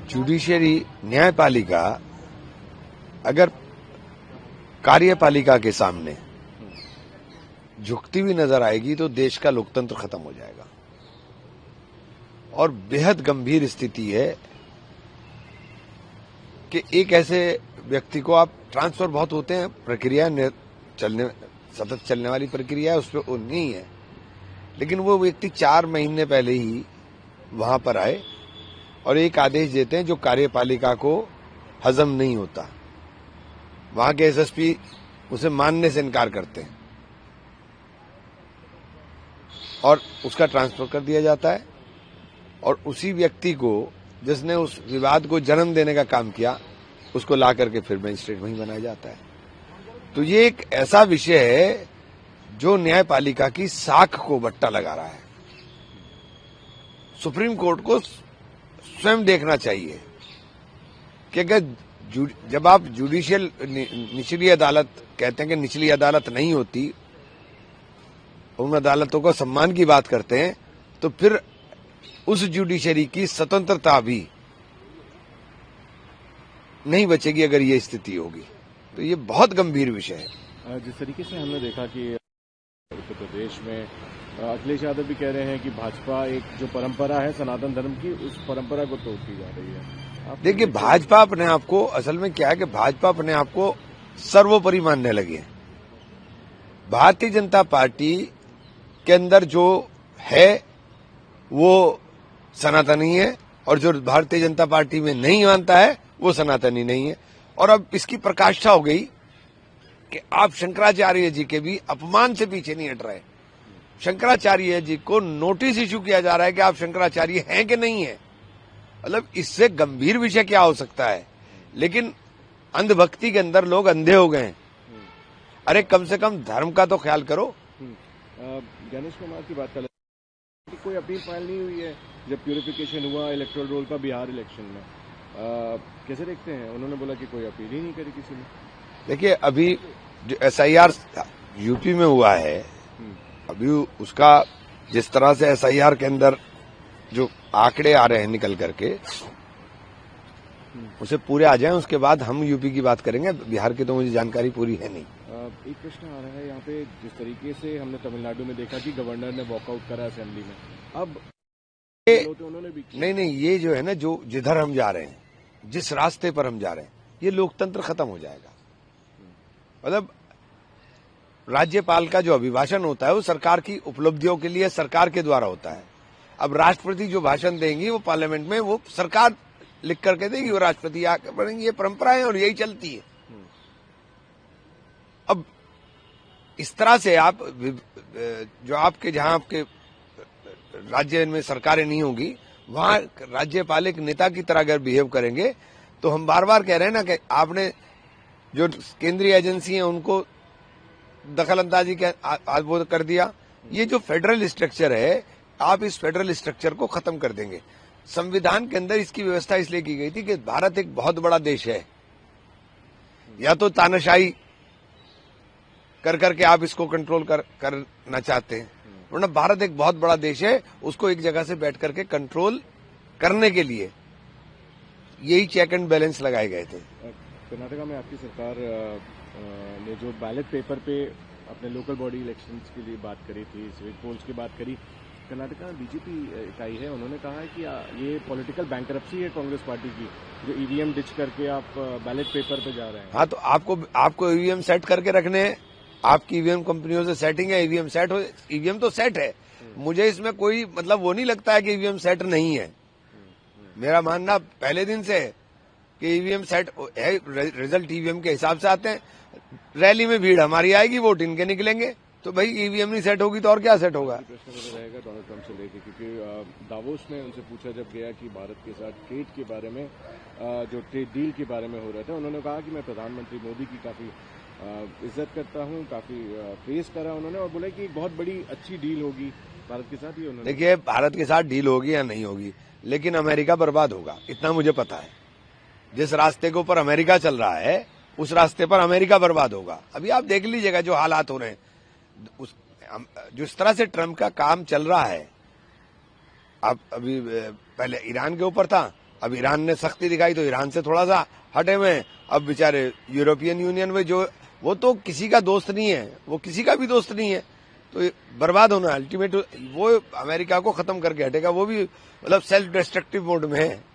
Judiciary न्यायपालिका अगर कार्यपालिका के सामने झुकती हुई नजर आएगी तो देश का लोकतंत्र खत्म हो जाएगा। और बेहद गंभीर स्थिति है कि एक ऐसे व्यक्ति को आप ट्रांसफर बहुत होते हैं, प्रक्रिया सतत चलने वाली प्रक्रिया है, उस पर वो नहीं है, लेकिन वो व्यक्ति 4 महीने पहले ही वहां पर आए और एक आदेश देते हैं जो कार्यपालिका को हजम नहीं होता। वहां के एसएसपी उसे मानने से इनकार करते हैं और उसका ट्रांसफर कर दिया जाता है और उसी व्यक्ति को जिसने उस विवाद को जन्म देने का काम किया उसको ला करके फिर मजिस्ट्रेट वहीं बनाया जाता है। तो ये एक ऐसा विषय है जो न्यायपालिका की साख को बट्टा लगा रहा है। सुप्रीम कोर्ट को स्वयं देखना चाहिए कि अगर जब आप जुडिशियल निचली अदालत कहते हैं कि निचली अदालत नहीं होती, उन अदालतों को सम्मान की बात करते हैं, तो फिर उस जुडिशरी की स्वतंत्रता भी नहीं बचेगी अगर ये स्थिति होगी। तो ये बहुत गंभीर विषय है। जिस तरीके से हमने देखा कि उत्तर प्रदेश में अखिलेश यादव भी कह रहे हैं कि भाजपा एक जो परंपरा है सनातन धर्म की, उस परंपरा को तोड़ती जा रही है। देखिए, भाजपा अपने आप को, असल में क्या है कि भाजपा अपने आप को सर्वोपरि मानने लगी है। भारतीय जनता पार्टी के अंदर जो है वो सनातनी है और जो भारतीय जनता पार्टी में नहीं मानता है वो सनातनी नहीं है। और अब इसकी प्रकाष्ठा हो गई कि आप शंकराचार्य जी के भी अपमान से पीछे नहीं हट रहे। शंकराचार्य जी को नोटिस इशू किया जा रहा है कि आप शंकराचार्य हैं कि नहीं है। मतलब इससे गंभीर विषय क्या हो सकता है। लेकिन अंधभक्ति के अंदर लोग अंधे हो गए हैं। अरे कम से कम धर्म का तो ख्याल करो। गणेश कुमार की बात कर कि कोई अपील फाइल नहीं हुई है जब प्यूरिफिकेशन हुआ इलेक्टोरल रोल का बिहार इलेक्शन में, कैसे देखते हैं? उन्होंने बोला कि कोई अपील ही नहीं करी किसी ने। देखिए, अभी जो एसआईआर यूपी में हुआ है, अभी उसका जिस तरह से एसआईआर के अंदर जो आंकड़े आ रहे हैं निकल करके, उसे पूरे आ जाएं, उसके बाद हम यूपी की बात करेंगे। बिहार की तो मुझे जानकारी पूरी है नहीं। एक प्रश्न आ रहा है यहाँ पे, जिस तरीके से हमने तमिलनाडु में देखा कि गवर्नर ने वॉकआउट करा असेंबली में, अब तो उन्होंने भी नहीं, ये जो है ना, जो जिधर हम जा रहे हैं, जिस रास्ते पर हम जा रहे हैं, ये लोकतंत्र खत्म हो जाएगा। मतलब राज्यपाल का जो अभिभाषण होता है वो सरकार की उपलब्धियों के लिए सरकार के द्वारा होता है। अब राष्ट्रपति जो भाषण देंगी वो पार्लियामेंट में वो सरकार लिख करके देगी, वो राष्ट्रपति आकर पढ़ेंगे। ये परंपरा है और यही चलती है। अब इस तरह से आप जो आपके जहां आपके राज्य में सरकारें नहीं होगी वहां राज्यपाल एक नेता की तरह अगर बिहेव करेंगे तो हम बार बार कह रहे हैं ना कि आपने जो केंद्रीय एजेंसी हैं उनको दखल अंदाजी के वो कर दिया। ये जो फेडरल स्ट्रक्चर है, आप इस फेडरल स्ट्रक्चर को खत्म कर देंगे। संविधान के अंदर इसकी व्यवस्था इसलिए की गई थी कि भारत एक बहुत बड़ा देश है। या तो तानाशाही कर करके आप इसको कंट्रोल करना चाहते हैं, वरना भारत एक बहुत बड़ा देश है, उसको एक जगह से बैठ करके कंट्रोल करने के लिए यही चेक एंड बैलेंस लगाए गए थे। कर्नाटका में आपकी सरकार ने जो बैलेट पेपर पे अपने लोकल बॉडी इलेक्शंस के लिए बात करी थी, सिविक पोल्स की बात करी, कर्नाटका में बीजेपी इकाई है, उन्होंने कहा है कि ये पॉलिटिकल बैंकरप्सी है कांग्रेस पार्टी की, जो ईवीएम डिच करके आप बैलेट पेपर पे जा रहे हैं। हाँ, तो आपको ईवीएम सेट करके रखने हैं। आपकी ईवीएम कंपनियों से सेटिंग है, ईवीएम सेट हो, ईवीएम तो सेट है। मुझे इसमें कोई मतलब वो नहीं लगता है कि ईवीएम सेट नहीं है। मेरा मानना पहले दिन से है कि ईवीएम सेट है, रिजल्ट ईवीएम के हिसाब से आते हैं। रैली में भीड़ हमारी आएगी, वोट इनके निकलेंगे, तो भाई ईवीएम नहीं सेट होगी तो और क्या सेट होगा? प्रश्न रहेगा डोनाल्ड ट्रंप से लेकर, क्योंकि दावोस में उनसे पूछा जब गया कि भारत के साथ ट्रेड के बारे में, जो ट्रेड डील के बारे में हो रहा था, उन्होंने कहा कि मैं प्रधानमंत्री मोदी की काफी इज्जत करता हूं, काफी प्रेस करा उन्होंने और बोला कि बहुत बड़ी अच्छी डील होगी भारत के साथ। ही उन्होंने देखिए, भारत के साथ डील होगी या नहीं होगी, लेकिन अमेरिका बर्बाद होगा, इतना मुझे पता है। जिस रास्ते के ऊपर अमेरिका चल रहा है उस रास्ते पर अमेरिका बर्बाद होगा। अभी आप देख लीजिएगा जो हालात हो रहे हैं, जिस तरह से ट्रंप का काम चल रहा है। अब अभी पहले ईरान के ऊपर था, अब ईरान ने सख्ती दिखाई तो ईरान से थोड़ा सा हटे हुए हैं। अब बेचारे यूरोपियन यूनियन में जो वो तो किसी का दोस्त नहीं है, वो किसी का भी दोस्त नहीं है, तो ये बर्बाद होना अल्टीमेट। वो अमेरिका को खत्म करके हटेगा, वो भी मतलब सेल्फ डिस्ट्रक्टिव मोड में है।